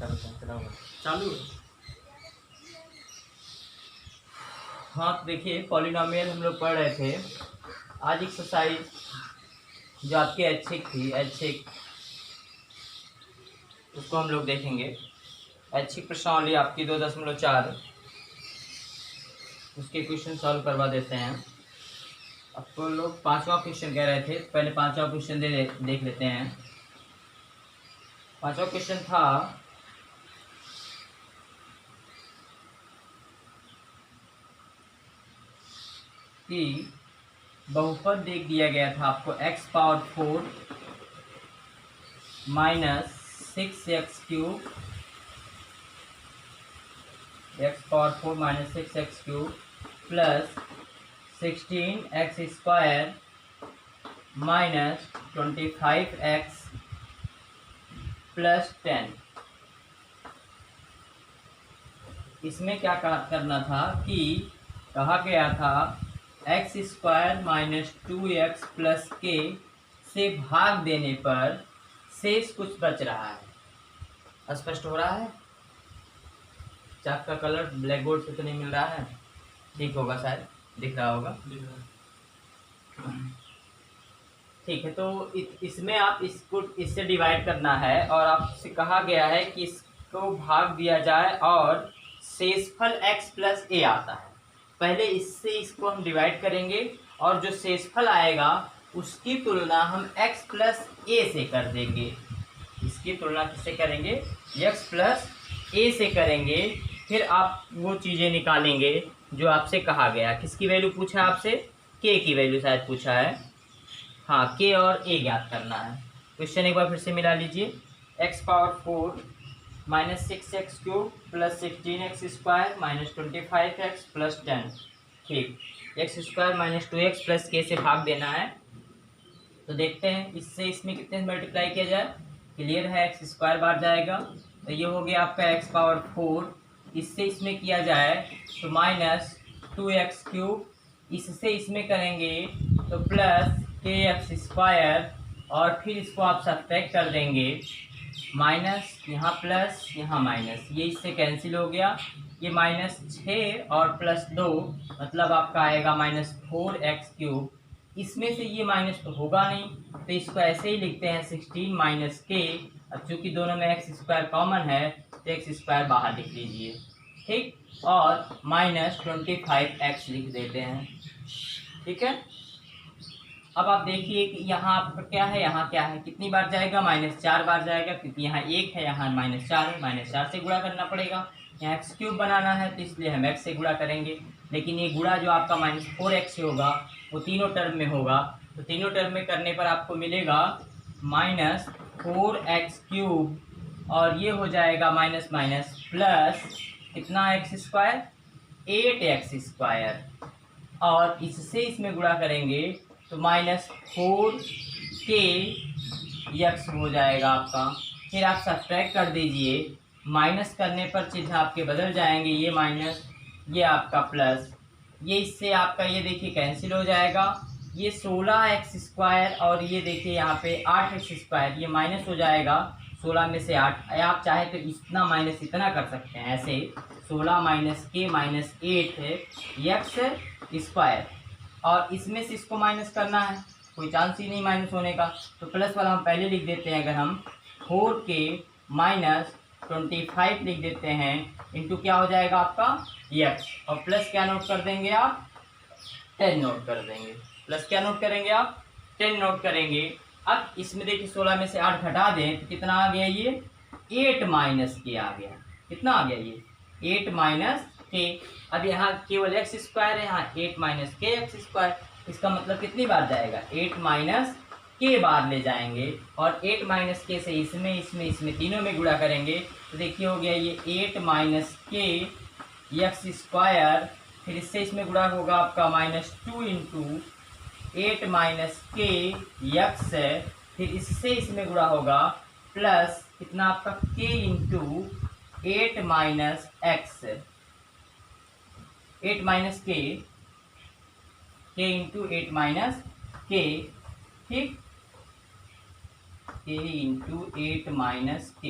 करते हैं चलो चालू है। हाँ तो देखिए पॉलिनोमियल हम लोग पढ़ रहे थे। आज एक्सरसाइज जो आपकी ऐच्छिक थी, ऐच्छिक उसको हम लोग देखेंगे। ऐच्छिक प्रश्नावली आपकी 2.4 उसके क्वेश्चन सॉल्व करवा देते हैं। आपको लोग 5वां क्वेश्चन कह रहे थे, पहले 5वां क्वेश्चन देख लेते हैं। 5वां क्वेश्चन था कि बहुपद देख दिया गया था आपको x power 4 minus 6x³ x power 4 minus 6x³ plus 16x² minus 25x plus 10। इसमें क्या करना था कि कहा गया था x² minus 2x plus k से भाग देने पर शेष कुछ बच रहा है। स्पष्ट हो रहा है? चाक का कलर ब्लैक बोर्ड से तो नहीं मिल रहा है? ठीक होगा, शायद दिख रहा होगा। ठीक है, तो इसमें आप इसको इससे डिवाइड करना है और आपसे कहा गया है कि इसको भाग दिया जाए और शेषफल x प्लस a आता है। पहले इससे इसको हम डिवाइड करेंगे और जो शेषफल आएगा उसकी तुलना हम x प्लस a से कर देंगे। इसकी तुलना किससे करेंगे? x प्लस a से करेंगे। फिर आप वो चीज़ें निकालेंगे जो आपसे कहा गया। किसकी वैल्यू पूछा है आपसे? k की वैल्यू शायद पूछा है। हाँ, k और a ज्ञात करना है। क्वेश्चन एक बार फिर से मिला लीजिए। x power 4 minus 6x³ plus 16x² minus 25x plus 10। ठीक, x² minus 2x plus k से भाग देना है। तो देखते हैं इससे इसमें कितने मल्टीप्लाई किया जाए। क्लियर है, x² बार जाएगा तो ये हो गया आपका x पावर 4। इससे इसमें किया जाए तो माइनस 2x³, इससे इसमें करेंगे तो प्लस kx² और फिर इसको आप सब्ट्रैक्ट कर देंगे। माइनस यहाँ प्लस यहाँ माइनस, ये इससे कैंसिल हो गया। ये माइनस 6 और प्लस 2 मतलब आपका आएगा माइनस 4x³। इसमें से ये माइनस तो होगा नहीं तो इसको ऐसे ही लिखते हैं 16 माइनस k। अब चूँकि दोनों में x² कॉमन है तो x² बाहर लिख लीजिए। ठीक, और माइनस 25x लिख देते हैं। ठीक है, अब आप देखिए कि यहाँ पर क्या है, यहाँ क्या है, कितनी बार जाएगा? -4 बार जाएगा, क्योंकि यहाँ 1 है, यहाँ -4 है। -4 से गुणा करना पड़ेगा। यहाँ x³ बनाना है तो इसलिए हम x से गुणा करेंगे। लेकिन ये गुणा जो आपका -4x से होगा वो तीनों टर्म में होगा। तो तीनों टर्म में करने पर आपको मिलेगा -4x³ और ये हो जाएगा माइनस माइनस प्लस कितना x²? 8x²। और इससे इसमें गुणा करेंगे तो -4k x हो जाएगा आपका। फिर आप सब्ट्रैक्ट कर दीजिए। माइनस करने पर चिन्ह आपके बदल जाएंगे, ये माइनस ये आपका प्लस। ये इससे आपका ये देखिए कैंसिल हो जाएगा। ये 16x² और ये देखिए यहाँ पे 8x², ये माइनस हो जाएगा 16 में से 8। आप चाहे तो इतना माइनस इतना कर सकते हैं ऐसे, 16 माइनस k माइनस 8x²। और इसमें से इसको माइनस करना है, कोई चांस ही नहीं माइनस होने का, तो प्लस वाला हम पहले लिख देते हैं। अगर हम 4k माइनस 25 लिख देते हैं इंटू क्या हो जाएगा आपका x, और प्लस क्या नोट कर देंगे आप? 10 नोट कर देंगे। प्लस क्या नोट करेंगे आप? 10 नोट करेंगे। अब इसमें देखिए 16 में से 8 घटा दें तो कितना आ गया? ये 8 माइनस k आ गया। कितना आ गया? ये 8 माइनस k। अब यहाँ केवल x² है, यहाँ 8 माइनस k x²। इसका मतलब कितनी बार जाएगा? 8 माइनस k बार ले जाएंगे और 8 माइनस k से इसमें तीनों में गुणा करेंगे तो देखिए हो गया ये 8 माइनस k x²। फिर इससे इसमें गुणा होगा आपका -2 इंटू 8 माइनस k x है। फिर इससे इसमें गुणा होगा प्लस कितना आपका k into 8 minus x, 8 minus k into 8 minus k। ठीक, k इंटू 8 माइनस k।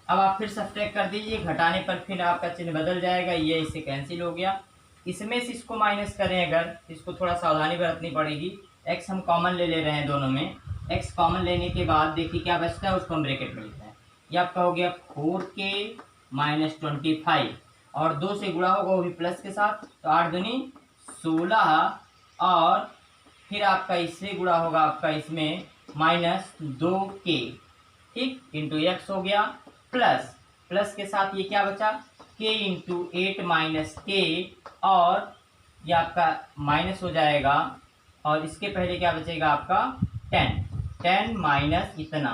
अब आप फिर सब्ट्रैक्ट कर दीजिए, घटाने पर फिर आपका चिन्ह बदल जाएगा, ये इससे कैंसिल हो गया। इसमें से इसको माइनस करें अगर, इसको थोड़ा सावधानी बरतनी पड़ेगी। x हम कॉमन ले रहे हैं दोनों में, x कॉमन लेने के बाद देखिए क्या बचता है, उसको हम ब्रैकेट में लिखते हैं। ये आपका हो गया 4k माइनस 25, और 2 से गुणा होगा वो भी प्लस के साथ, तो 8 दूनी 16, और फिर आपका इससे गुणा होगा आपका इसमें माइनस 2k, ठीक, इंटू एक्स हो गया, प्लस प्लस के साथ ये क्या बचा, k इंटू 8 माइनस के, और ये आपका माइनस हो जाएगा, और इसके पहले क्या बचेगा आपका 10 माइनस इतना,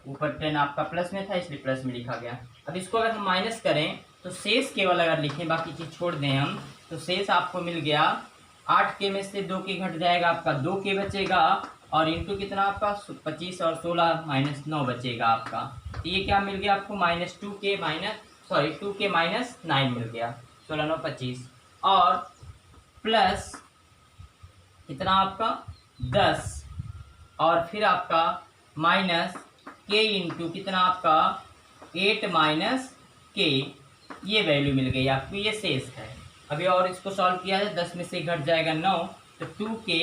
ऊपर 10 आपका प्लस में था इसलिए प्लस में लिखा गया। अब इसको अगर हम माइनस करें तो शेष केवल अगर लिखें, बाकी चीज़ छोड़ दें हम, तो शेष आपको मिल गया 8k में से 2k घट जाएगा, आपका 2k बचेगा, और इंटू कितना आपका 25 और 16 माइनस 9 बचेगा आपका। तो ये क्या मिल गया आपको, -2k माइनस 9 मिल गया, 16 9 25, और प्लस कितना आपका 10, और फिर आपका माइनस k इंटू कितना आपका 8 माइनस के, ये वैल्यू मिल गई आपको, ये शेष है। अभी और इसको सॉल्व किया है, 10 में से घट जाएगा 9, तो 2k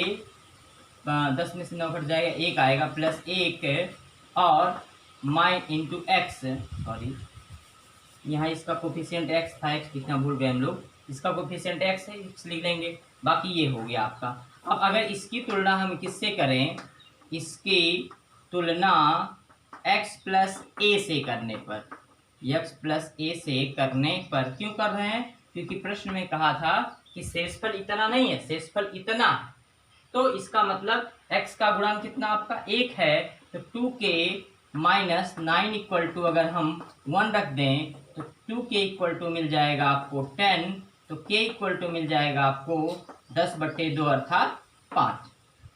10 में से 9 घट जाएगा 1 आएगा, प्लस 1 और माइन इंटू एक्स, सॉरी यहाँ इसका कोफिशिएंट x था, x कितना भूल गए हम लोग, इसका कोफिशिएंट x है, x लिख लेंगे, बाकी ये हो गया आपका। अब अगर इसकी तुलना हम किससे करें, इसकी तुलना x प्लस ए से करने पर, x प्लस ए से करने पर, क्यों कर रहे हैं, क्योंकि प्रश्न में कहा था कि शेषफल इतना नहीं है, शेषफल इतना है, तो इसका मतलब x का गुणांक कितना आपका 1 है, तो 2k माइनस 9 इक्वल टू अगर हम 1 रख दें तो 2k इक्वल टू मिल जाएगा आपको 10, तो k इक्वल टू मिल जाएगा आपको 10/2 अर्थात 5।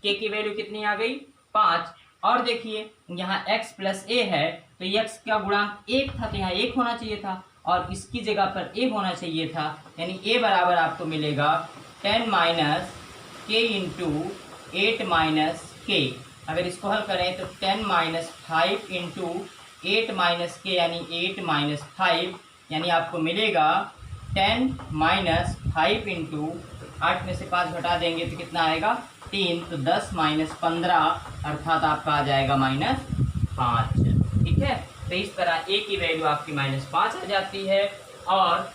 k की वैल्यू कितनी आ गई 5। और देखिए यहाँ x प्लस ए है, तो x का गुणांक 1 था, तो यहाँ 1 होना चाहिए था, और इसकी जगह पर a होना चाहिए था, यानी a बराबर आपको मिलेगा 10 माइनस के इंटू 8 माइनस के। अगर इसको हल करें तो 10 माइनस 5 इंटू 8 माइनस के, यानी 8 माइनस 5, यानी आपको मिलेगा 10 माइनस 5 इंटू 8 में से 5 घटा देंगे तो कितना आएगा 3, तो 10 माइनस 15 अर्थात आपका आ जाएगा -5। ठीक है, तो इस तरह a की वैल्यू आपकी -5 आ जाती है, और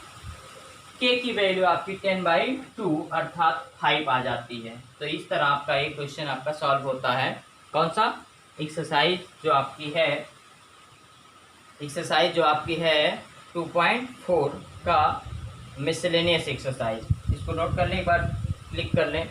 k की वैल्यू आपकी 10/2 अर्थात 5 आ जाती है। तो इस तरह आपका एक क्वेश्चन आपका सॉल्व होता है। कौन सा एक्सरसाइज जो आपकी है, एक्सरसाइज जो आपकी है 2.4 का मिसलेनियस एक्सरसाइज। इसको नोट कर लें, एक बार क्लिक कर लें।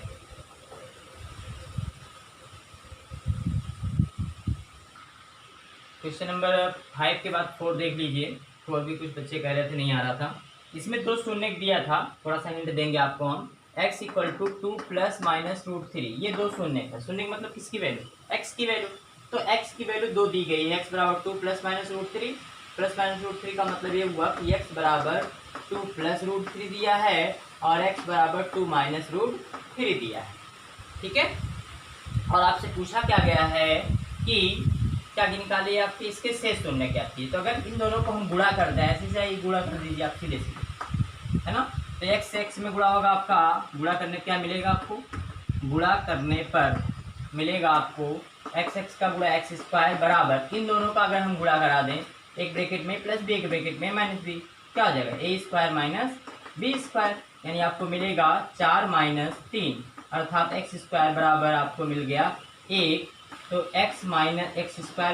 क्वेश्चन नंबर 5 के बाद 4 देख लीजिए। 4 भी कुछ बच्चे कह रहे थे नहीं आ रहा था। इसमें 2 शून्य दिया था, थोड़ा सा हिंट देंगे आपको हम। x equal to 2 plus minus √3, ये 2 शून्य था। शून्य का मतलब किसकी वैल्यू, x की वैल्यू। तो x की वैल्यू 2 दी गई है, x बराबर 2 प्लस माइनस √3। प्लस माइनस √3 का मतलब ये हुआ कि x बराबर 2 प्लस √3 दिया है और x बराबर 2 माइनस √3 दिया है। ठीक है, और आपसे पूछा क्या गया है कि क्या निकालिए आपकी इसके शेष शून्य क्या थी। तो अगर इन दोनों को हम गुणा कर दें, ऐसे से गुणा कर दीजिए आप सीधे सीधे, है ना। तो x से x में गुणा होगा आपका, गुणा करने क्या मिलेगा आपको, गुणा करने पर मिलेगा आपको x का गुणा x² बराबर, इन दोनों का अगर हम गुणा करा दें, एक ब्रैकेट में प्लस b, एक ब्रैकेट में माइनस b, क्या हो जाएगा a² माइनस b², यानी आपको मिलेगा 4 माइनस 3 अर्थात x² बराबर आपको मिल गया 1। तो x²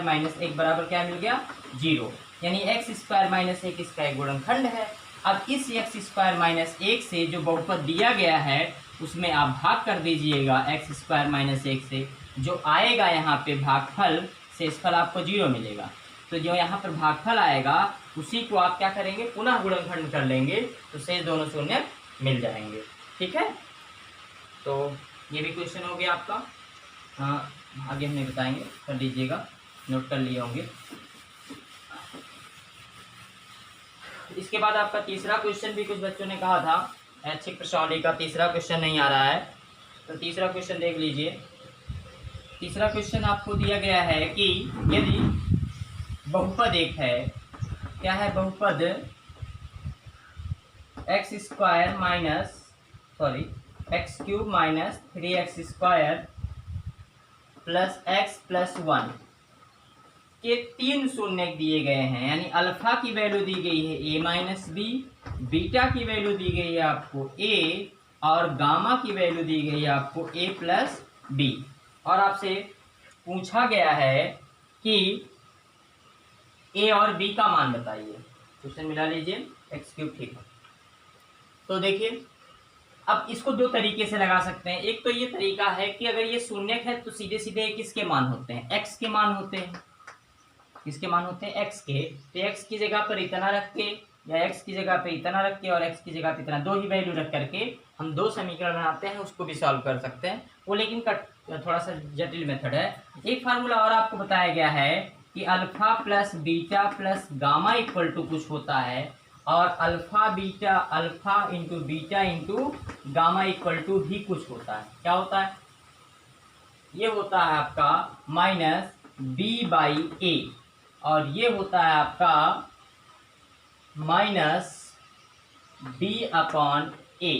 माइनस 1 बराबर क्या मिल गया 0, यानी x² माइनस 1 इसका एक गुणनखंड है। अब इस x² माइनस 1 से जो बहुपद दिया गया है उसमें आप भाग कर दीजिएगा x² माइनस 1 से, जो आएगा यहाँ पे भागफल, शेषफल आपको 0 मिलेगा। तो जो यहाँ पर भागफल आएगा उसी को आप क्या करेंगे, पुनः गुणनखंड कर लेंगे, तो शेष दोनों शून्य मिल जाएंगे। ठीक है, तो ये भी क्वेश्चन हो गया आपका। हाँ, आगे हमें बताएंगे, कर लीजिएगा, नोट कर लिए होंगे। इसके बाद आपका तीसरा क्वेश्चन भी कुछ बच्चों ने कहा था, ऐच्छिक प्रश्नावली का तीसरा क्वेश्चन नहीं आ रहा है, तो तीसरा क्वेश्चन देख लीजिए। तीसरा क्वेश्चन आपको दिया गया है कि यदि बहुपद एक है, क्या है बहुपद x square minus x cube minus 3x square plus x plus 1 के 3 शून्य दिए गए हैं, यानी अल्फा की वैल्यू दी गई है a माइनस बी, बीटा की वैल्यू दी गई है आपको a और गामा की वैल्यू दी गई है आपको a प्लस बी। और आपसे पूछा गया है कि a और b का मान बताइए। क्वेश्चन मिला लीजिए एक्स क्यूब, ठीक है। तो देखिए अब इसको दो तरीके से लगा सकते हैं। एक तो ये तरीका है कि अगर ये शून्य है तो सीधे सीधे किसके मान होते हैं, एक्स के मान होते हैं। किसके मान होते हैं, एक्स के। तो एक्स की जगह पर इतना रख के या एक्स की जगह पे इतना रख के और एक्स की जगह पे इतना, दो ही वैल्यू रख करके हम दो समीकरण बनाते हैं, उसको भी सॉल्व कर सकते हैं वो, लेकिन थोड़ा सा जटिल मेथड है। एक फार्मूला और आपको बताया गया है कि alpha plus beta plus gamma equal to कुछ होता है, और alpha into beta into gamma equal to भी कुछ होता है। क्या होता है, ये होता है आपका माइनस बी बाई ए, और ये होता है आपका माइनस बी अपॉन ए।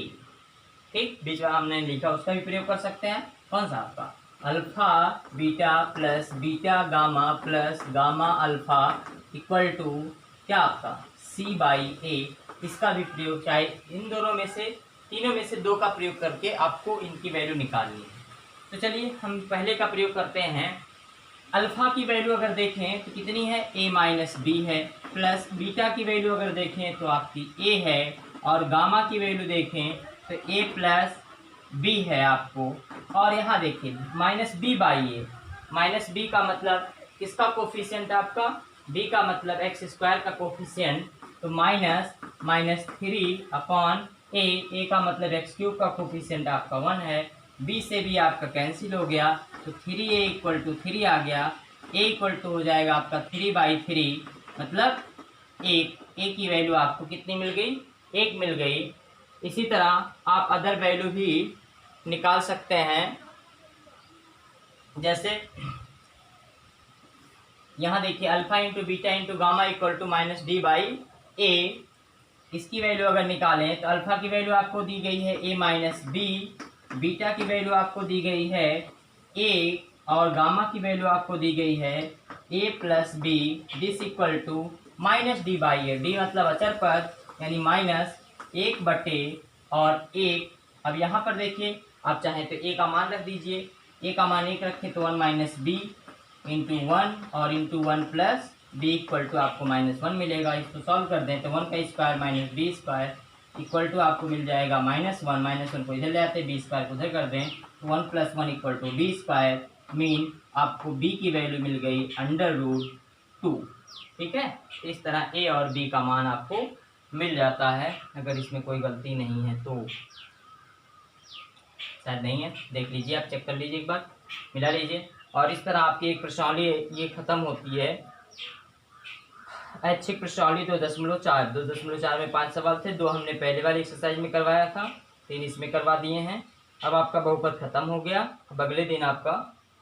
ठीक, बीच में हमने लिखा उसका भी प्रयोग कर सकते हैं। कौन सा आपका alpha beta plus beta gamma plus gamma alpha equal to क्या आपका सी बाई ए। इसका भी प्रयोग, चाहे इन दोनों में से, तीनों में से दो का प्रयोग करके आपको इनकी वैल्यू निकालनी है। तो चलिए हम पहले का प्रयोग करते हैं। अल्फा की वैल्यू अगर देखें तो कितनी है, a माइनस बी है, प्लस बीटा की वैल्यू अगर देखें तो आपकी a है, और गामा की वैल्यू देखें तो a प्लस बी है आपको। और यहाँ देखिए minus B by A, minus B का मतलब किसका कोफिशिएंट आपका, b का मतलब एक्स स्क्वायर का कोफिशिएंट, तो माइनस 3 अपॉन a का मतलब एक्स क्यूब का कोफिशिएंट आपका 1 है, b से भी आपका कैंसिल हो गया तो 3a इक्वल टू 3 आ गया, a इक्वल टू हो जाएगा आपका 3/3, मतलब 1। a की वैल्यू आपको कितनी मिल गई, 1 मिल गई। इसी तरह आप अदर वैल्यू भी निकाल सकते हैं, जैसे यहाँ देखिए alpha into beta into gamma equal to minus D by A. इसकी वैल्यू अगर निकालें तो अल्फा की वैल्यू आपको दी गई है a माइनस बी, बीटा की वैल्यू आपको दी गई है a, और गामा की वैल्यू आपको दी गई है a plus B, this equal to minus D by A. D मतलब अचर पद, यानी माइनस 1/, और 1। अब यहाँ पर देखिए आप चाहें तो a का मान रख दीजिए, a का मान 1 रखें तो 1 माइनस बी इंटू 1 और into 1 plus B equal to आपको -1 मिलेगा। इसको सॉल्व कर दें तो 1 का square minus B square equal to आपको मिल जाएगा -1 को इधर ले आते, बी स्क्वायर को उधर कर दें तो 1 + 1 equal to B square, mean आपको बी की वैल्यू मिल गई √2। ठीक है, इस तरह ए और बी का मान आपको मिल जाता है, अगर इसमें कोई गलती नहीं है तो। शायद नहीं है, देख लीजिए, आप चेक कर लीजिए एक बार, मिला लीजिए। और इस तरह आपकी एक प्रश्नावली ये ख़त्म होती है। ऐच्छिक प्रश्नावली 2.4 में 5 सवाल थे, 2 हमने पहले वाली एक्सरसाइज में करवाया था, 3 इसमें करवा दिए हैं। अब आपका बहुपद खत्म हो गया। अब अगले दिन आपका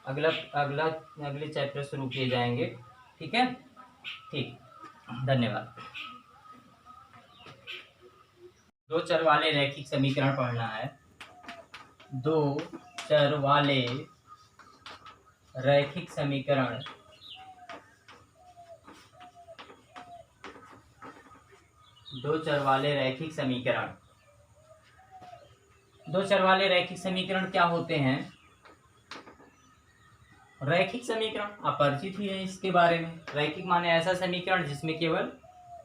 अगले चैप्टर शुरू किए जाएंगे। ठीक है, ठीक, धन्यवाद। 2 चर वाले रैखिक समीकरण पढ़ना है। 2 चर वाले रैखिक समीकरण, दो चर वाले रैखिक समीकरण क्या होते हैं। रैखिक समीकरण आप परिचित ही हैं इसके बारे में। रैखिक माने ऐसा समीकरण जिसमें केवल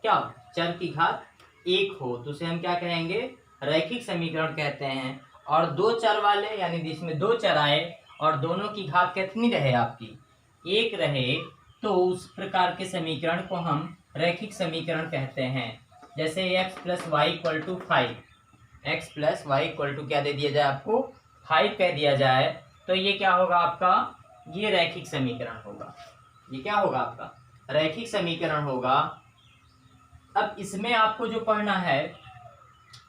क्या चर की घात 1 हो, तो उसे हम क्या कहेंगे, रैखिक समीकरण कहते हैं। और 2 चर वाले यानी जिसमें 2 चर आए और दोनों की घात कितनी रहे, आपकी 1 रहे, तो उस प्रकार के समीकरण को हम रैखिक समीकरण कहते हैं। जैसे x + y = 5, x + y = क्या दे दिया जाए आपको, 5 कह दिया जाए, तो ये क्या होगा आपका, ये रैखिक समीकरण होगा। ये क्या होगा आपका, रैखिक समीकरण होगा। अब इसमें आपको जो पढ़ना है,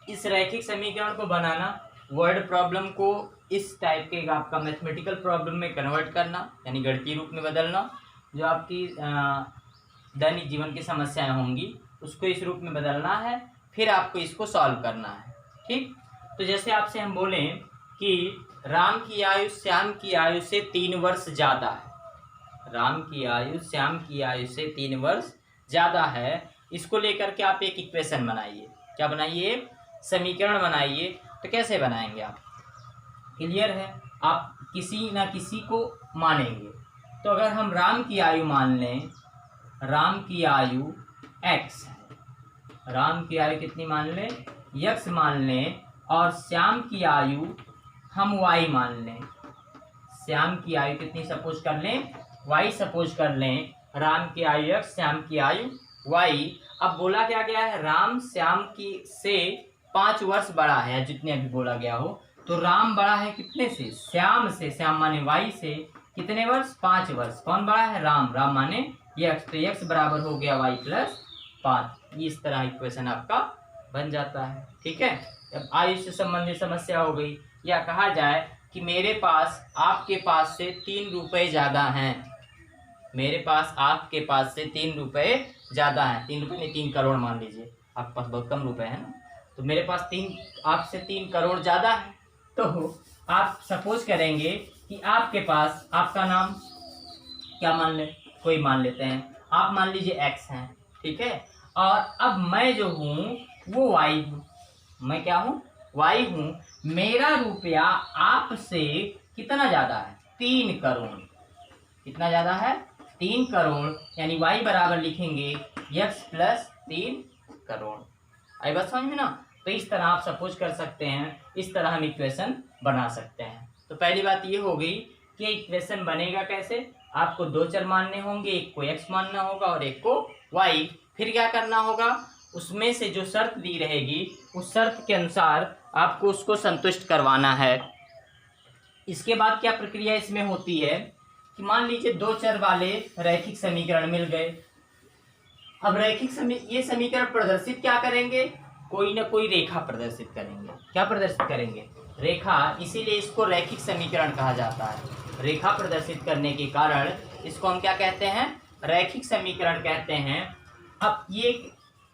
इस रैखिक समीकरण को बनाना, वर्ड प्रॉब्लम को इस टाइप के आपका मैथमेटिकल प्रॉब्लम में कन्वर्ट करना, यानी गणितीय रूप में बदलना, जो आपकी दैनिक जीवन की समस्याएं होंगी उसको इस रूप में बदलना है, फिर आपको इसको सॉल्व करना है। ठीक, तो जैसे आपसे हम बोलें कि राम की आयु श्याम की आयु से 3 वर्ष ज़्यादा है, राम की आयु श्याम की आयु से 3 वर्ष ज़्यादा है, इसको लेकर के आप एक इक्वेशन बनाइए। क्या बनाइए? समीकरण बनाइए। तो कैसे बनाएंगे आप? क्लियर है, आप किसी ना किसी को मानेंगे। तो अगर हम राम की आयु मान लें, राम की आयु x है, राम की आयु कितनी मान लें? x मान लें, और श्याम की आयु हम y मान लें। श्याम की आयु कितनी सपोज कर लें? y सपोज कर लें। राम की आयु x, श्याम की आयु y। अब बोला क्या गया है? राम श्याम की से 5 वर्ष बड़ा है, जितने अभी बोला गया हो। तो राम बड़ा है कितने से? श्याम से। श्याम माने y से कितने वर्ष? 5 वर्ष। कौन बड़ा है? राम। राम माने x, तो x बराबर हो गया y प्लस 5। इस तरह इक्वेशन आपका बन जाता है। ठीक है, अब आयु से संबंधित समस्या हो गई। या कहा जाए कि मेरे पास आपके पास से 3 रुपए ज़्यादा हैं, मेरे पास आपके पास से 3 रुपए ज़्यादा हैं। 3 रुपए नहीं, 3 करोड़ मान लीजिए, आपके पास बहुत कम रुपए हैं ना। तो मेरे पास आपसे 3 करोड़ ज़्यादा है। तो आप सपोज करेंगे कि आपके पास, आपका नाम क्या मान ले, कोई मान लेते हैं, आप मान लीजिए x हैं। ठीक है, और अब मैं जो हूँ वो y हूँ। मैं क्या हूँ? y हूँ। मेरा रुपया आपसे कितना ज़्यादा है? 3 करोड़। कितना ज़्यादा है? 3 करोड़। यानी y बराबर लिखेंगे x प्लस 3 करोड़। आई बात समझ में ना? तो इस तरह आप सपोज कर सकते हैं, इस तरह हम इक्वेशन बना सकते हैं। तो पहली बात ये हो गई कि इक्वेशन बनेगा कैसे। आपको 2 चर मानने होंगे, एक को x मानना होगा और एक को y। फिर क्या करना होगा? उसमें से जो शर्त दी रहेगी उस शर्त के अनुसार आपको उसको संतुष्ट करवाना है। इसके बाद क्या प्रक्रिया इसमें होती है कि मान लीजिए 2 चर वाले रैखिक समीकरण मिल गए। अब ये समीकरण प्रदर्शित क्या करेंगे? कोई ना कोई रेखा प्रदर्शित करेंगे। क्या प्रदर्शित करेंगे? रेखा। इसीलिए इसको रैखिक समीकरण कहा जाता है। रेखा प्रदर्शित करने के कारण इसको हम क्या कहते हैं? रैखिक समीकरण कहते हैं। अब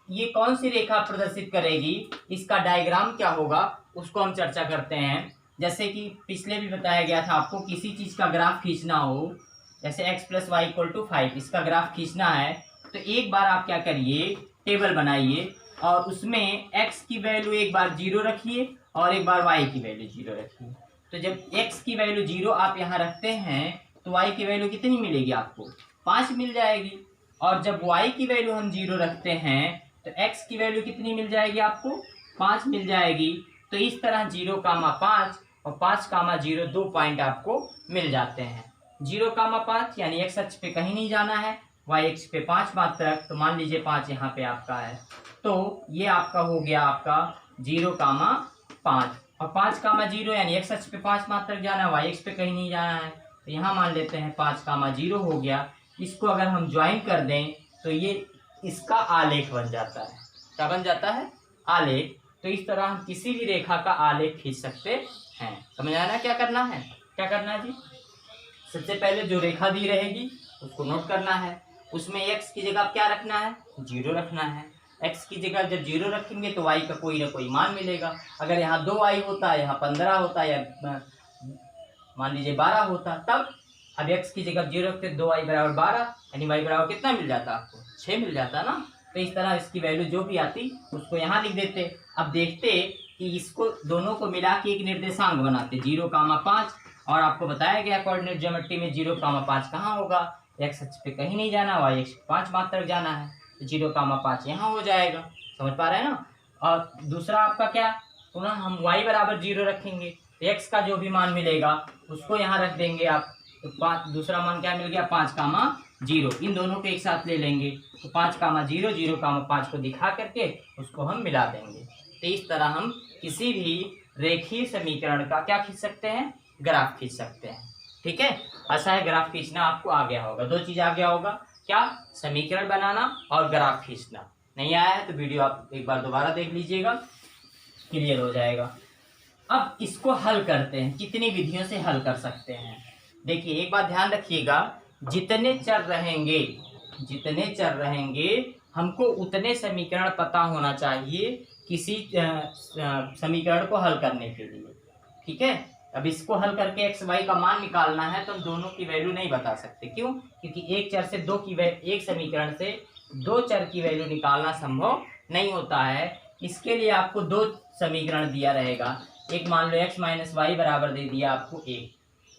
ये कौन सी रेखा प्रदर्शित करेगी, इसका डायग्राम क्या होगा उसको हम चर्चा करते हैं। जैसे कि पिछले भी बताया गया था आपको, किसी चीज का ग्राफ खींचना हो, जैसे x plus Y equal to 5, इसका ग्राफ खींचना है तो एक बार आप क्या करिए, टेबल बनाइए और उसमें x की वैल्यू एक बार 0 रखिए और एक बार y की वैल्यू 0 रखिए। तो जब x की वैल्यू 0 आप यहाँ रखते हैं तो y की वैल्यू कितनी मिलेगी आपको? 5 मिल जाएगी। और जब y की वैल्यू हम 0 रखते हैं तो x की वैल्यू कितनी मिल जाएगी आपको? 5 मिल जाएगी। तो इस तरह 0,5 और 5,0 2 पॉइंट आपको मिल जाते हैं। 0,5 यानी x अक्ष पे कहीं नहीं जाना है, y अक्ष पे 5 मात्रक। तो मान लीजिए 5 यहाँ पे आपका है, तो ये आपका हो गया आपका 0,5 और 5,0 यानी x अक्ष पे 5 मात्रक जाना है, y अक्ष पे कहीं नहीं जाना है। तो यहाँ मान लेते हैं 5,0 हो गया। इसको अगर हम ज्वाइन कर दें तो ये इसका आलेख बन जाता है। क्या बन जाता है? आलेख। तो इस तरह हम किसी भी रेखा का आलेख खींच सकते हैं। समझ आया ना क्या करना है? क्या करना है जी? सबसे पहले जो रेखा दी रहेगी उसको नोट करना है। उसमें x की जगह क्या रखना है? 0 रखना है। x की जगह जब 0 रखेंगे तो y का कोई ना कोई मान मिलेगा। अगर यहाँ 2y होता, यहाँ 15 होता या मान लीजिए 12 होता, तब अब x की जगह 0 रखते 2y बराबर 12, यानी y बराबर कितना मिल जाता आपको? 6 मिल जाता ना। तो इस तरह इसकी वैल्यू जो भी आती उसको यहाँ लिख देते। अब देखते कि इसको दोनों को मिला के एक निर्देशांक बनाते 0,5, और आपको बताया गया कोऑर्डिनेट ज्योमेट्री में 0,5 कहाँ होगा? x अक्ष पे कहीं नहीं जाना, y अक्ष पे 5 मात्रक जाना है, तो 0,5 यहाँ हो जाएगा। समझ पा रहे हैं ना? और दूसरा आपका क्या, पुनः हम y बराबर 0 रखेंगे, x का जो भी मान मिलेगा उसको यहाँ रख देंगे आप। तो दूसरा मान क्या मिल गया? 5,0। इन दोनों को एक साथ ले लेंगे तो 5,0 0,5 को दिखा करके उसको हम मिला देंगे। तो इस तरह हम किसी भी रेखीय समीकरण का क्या खींच सकते हैं? ग्राफ खींच सकते हैं। ठीक है, ऐसा है ग्राफ खींचना आपको आ गया होगा। 2 चीज आ गया होगा, क्या? समीकरण बनाना और ग्राफ खींचना। नहीं आया है तो वीडियो आप एक बार दोबारा देख लीजिएगा, क्लियर हो जाएगा। अब इसको हल करते हैं, कितनी विधियों से हल कर सकते हैं। देखिए एक बात ध्यान रखिएगा, जितने चर रहेंगे जितने चर रहेंगे हमको उतने समीकरण पता होना चाहिए किसी समीकरण को हल करने के लिए। ठीक है, अब इसको हल करके एक्स वाई का मान निकालना है तो हम दोनों की वैल्यू नहीं बता सकते। क्यों? क्योंकि एक चर से एक समीकरण से दो चर की वैल्यू निकालना संभव नहीं होता है। इसके लिए आपको दो समीकरण दिया रहेगा। एक मान लो x माइनस वाई बराबर दे दिया आपको 1,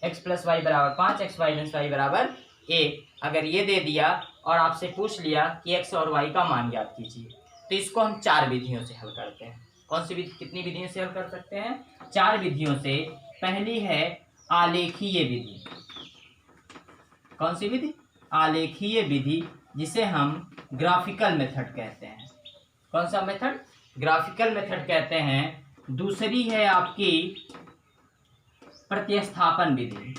x प्लस वाई बराबर 5, x माइनस वाई बराबर 1। अगर ये दे दिया और आपसे पूछ लिया कि x और y का मान ज्ञात कीजिए, तो इसको हम 4 विधियों से हल करते हैं। कौन सी विधि, कितनी विधियों से हल कर सकते हैं? 4 विधियों से। पहली है आलेखीय विधि। कौन सी विधि? आलेखीय विधि, जिसे हम ग्राफिकल मेथड कहते हैं। कौन सा मेथड? ग्राफिकल मेथड कहते हैं। दूसरी है आपकी प्रतिस्थापन विधि।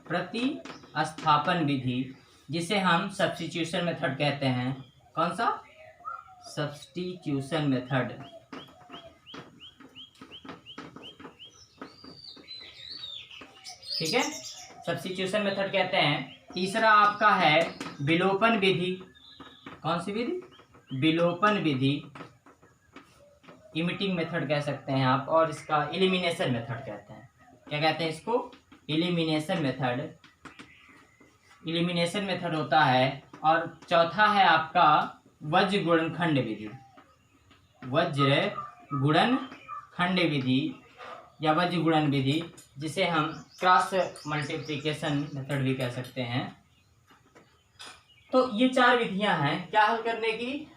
प्रतिस्थापन विधि, जिसे हम सब्स्टिट्यूशन मेथड कहते हैं। कौन सा? Substitution method. ठीक है, सब्स्टिट्यूशन मेथड कहते हैं। तीसरा आपका है विलोपन विधि। कौन सी विधि? विलोपन विधि, इमिटिंग मेथड कह सकते हैं आप, और इसका एलिमिनेशन मेथड कहते हैं। क्या कहते हैं इसको? Elimination method. एलिमिनेशन मेथड होता है। और चौथा है आपका वज्र गुणनखंड विधि। वज्र गुणनखंड विधि या वज्र गुणन विधि, जिसे हम क्रॉस मल्टीप्लिकेशन मेथड भी कह सकते हैं। तो ये 4 विधियां हैं क्या हल करने की?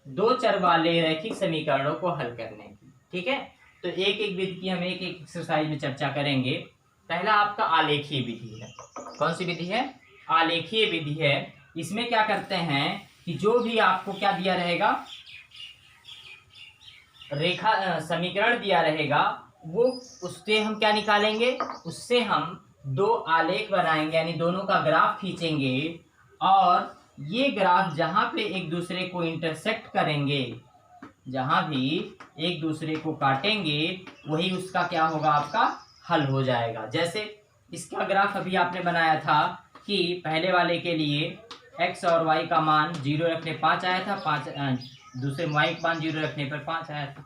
दो चर वाले रैखिक समीकरणों को हल करने की। ठीक है, तो एक एक विधि की हम एक एक एक्सरसाइज में चर्चा करेंगे। पहला आपका आलेखीय विधि है। कौन सी विधि है? आलेखीय विधि है। इसमें क्या करते हैं कि जो भी आपको क्या दिया रहेगा, रेखा समीकरण दिया रहेगा, वो उससे हम क्या निकालेंगे? उससे हम दो आलेख बनाएंगे, यानी दोनों का ग्राफ खींचेंगे, और ये ग्राफ जहां पे एक दूसरे को इंटरसेक्ट करेंगे, जहां भी एक दूसरे को काटेंगे, वही उसका क्या होगा? आपका हल हो जाएगा। जैसे इसका ग्राफ अभी आपने बनाया था कि पहले वाले के लिए x और y का मान 0 रखने 5 आया था, 5 दूसरे y का मान 0 रखने पर 5 आया था।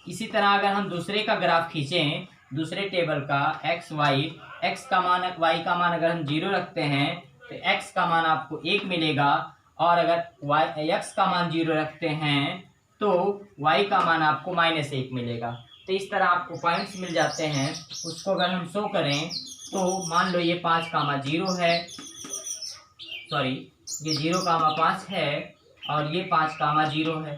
इसी तरह अगर हम दूसरे का ग्राफ खींचें, दूसरे टेबल का x का मान y का मान अगर हम 0 रखते हैं तो x का मान आपको 1 मिलेगा, और अगर x का मान 0 रखते हैं तो y का मान आपको -1 मिलेगा। तो इस तरह आपको पॉइंट्स मिल जाते हैं। उसको अगर हम शो करें तो मान लो ये 5,0 है, सॉरी ये 0,5 है और ये 5,0 है।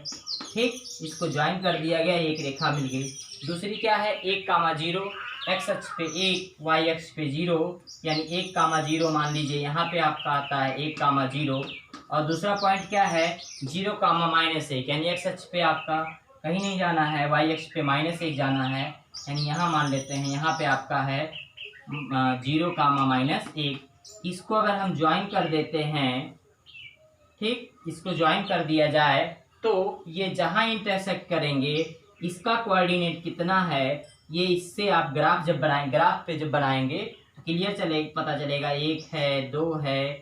ठीक, इसको ज्वाइन कर दिया गया, एक रेखा मिल गई। दूसरी क्या है? 1,0, x अक्ष पे 1, y अक्ष पे 0, यानी 1,0 मान लीजिए यहाँ पे आपका आता है 1,0। और दूसरा पॉइंट क्या है? 0,-1, यानी x अक्ष पे आपका कहीं नहीं जाना है, y अक्ष पे -1 जाना है, यानी यहाँ मान लेते हैं, यहाँ पे आपका है 0,-1। इसको अगर हम ज्वाइन कर देते हैं, ठीक, इसको ज्वाइन कर दिया जाए तो ये जहाँ इंटरसेक्ट करेंगे इसका कोऑर्डिनेट कितना है, ये इससे आप ग्राफ जब बनाएं, ग्राफ पे जब बनाएंगे तो क्लियर पता चलेगा। 1 है, 2 है,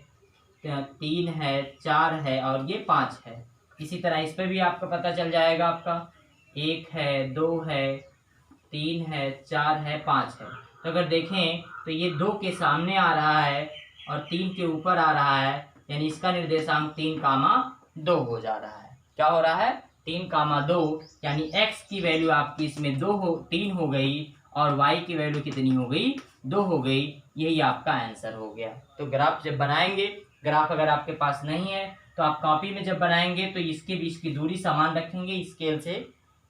3 है, 4 है और ये 5 है। इसी तरह इस पे भी आपको पता चल जाएगा। आपका 1 है, 2 है, 3 है, 4 है, 5 है। तो अगर देखें तो ये 2 के सामने आ रहा है और 3 के ऊपर आ रहा है, यानी इसका निर्देशांक 3,2 हो जा रहा है। क्या हो रहा है? 3,2, यानी x की वैल्यू आपकी इसमें 3 हो गई और y की वैल्यू कितनी हो गई? 2 हो गई। यही आपका आंसर हो गया। तो ग्राफ जब बनाएंगे, ग्राफ अगर आपके पास नहीं है तो आप कॉपी में जब बनाएंगे तो इसके बीच की दूरी समान रखेंगे,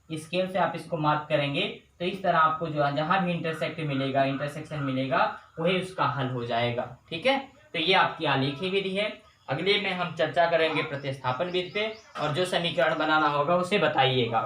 स्केल से आप इसको मार्क करेंगे, तो इस तरह आपको जो जहाँ भी इंटरसेक्शन मिलेगा वही उसका हल हो जाएगा। ठीक है, तो ये आपकी आलेखीय विधि है। अगले में हम चर्चा करेंगे प्रतिस्थापन विधि पे, और जो समीकरण बनाना होगा उसे बताइएगा।